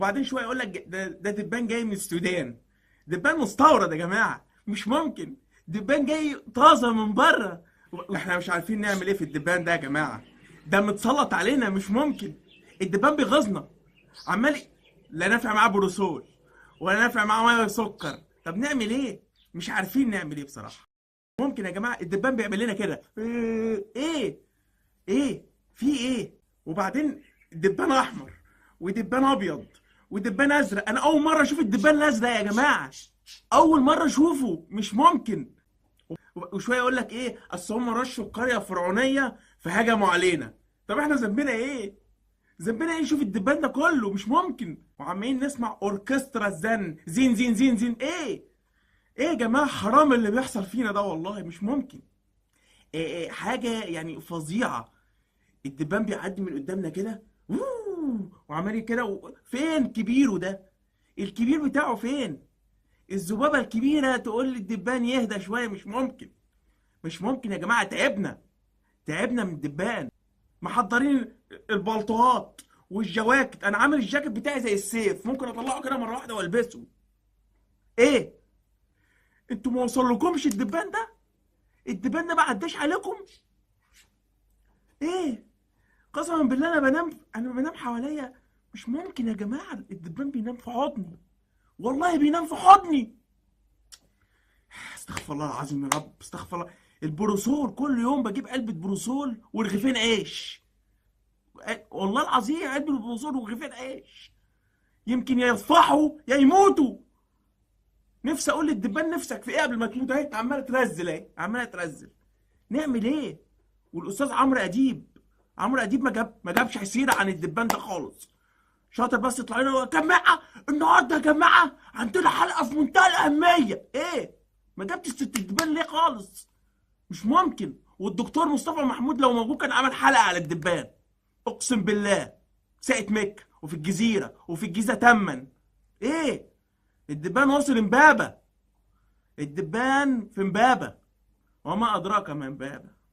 وبعدين شويه يقول لك ده دبان جاي من السودان. دبان مستورد يا جماعه، مش ممكن. دبان جاي طازه من بره، واحنا مش عارفين نعمل ايه في الدبان ده يا جماعه. ده متسلط علينا، مش ممكن. الدبان بيغيظنا، عمال لا نافع معاه بروسول ولا نافع معاه ميه سكر. طب نعمل ايه؟ مش عارفين نعمل ايه بصراحه. ممكن يا جماعه الدبان بيعمل لنا كده ايه؟ ايه في ايه؟ وبعدين دبان احمر ودبان ابيض ودبان ازرق. انا اول مره اشوف الدبان الازرق يا جماعه، اول مره اشوفه، مش ممكن. وشويه يقول لك ايه، اصل هم رشوا القريه الفرعونيه فهجموا علينا. طب احنا ذنبنا ايه؟ ذنبنا ايه نشوف الدبان ده كله؟ مش ممكن. وعمالين نسمع اوركسترا الزن، زين زين زين زين. ايه يا جماعه، حرام اللي بيحصل فينا ده، والله مش ممكن. إيه حاجه يعني فظيعه. الدبان بيعدي من قدامنا كده، وعمال كده فين كبيره ده؟ الكبير بتاعه فين؟ الذبابه الكبيره تقول للدبان يهدى شويه؟ مش ممكن. مش ممكن يا جماعه، تعبنا من الدبان. محضرين البلطوات والجواكت. انا عامل الجاكيت بتاعي زي السيف، ممكن اطلعه كده مره واحده والبسه. ايه؟ انتوا ما وصلكمش الدبان ده؟ الدبان ده ما عداش عليكم؟ ايه؟ قسما بالله انا بنام حواليا. مش ممكن يا جماعه، الدبان بينام في حضني، والله بينام في حضني. استغفر الله العظيم يا رب، استغفر الله. البروسول كل يوم بجيب علبه بروسول ورغيفين عيش، والله العظيم علبه بروسول ورغيفين عيش. يمكن يا يصفحوا يا يموتوا. نفسي اقول للدبان نفسك في ايه قبل ما تموت؟ اهي عماله ترزل، اهي عماله ترزل. نعمل ايه؟ والاستاذ عمرو اديب ما جابش سيره عن الدبان ده خالص. شاطر بس يطلع لنا يا جماعه النهارده يا جماعه عندنا حلقه في منتهى الاهميه. ايه؟ ما جبتش ست الدبان ليه خالص؟ مش ممكن. والدكتور مصطفى محمود لو موجود كان عمل حلقه على الدبان، اقسم بالله. ساقة مكة وفي الجزيره وفي الجيزه تمن. ايه؟ الدبان واصل امبابه. الدبان في امبابه، وما ادراك ما امبابه.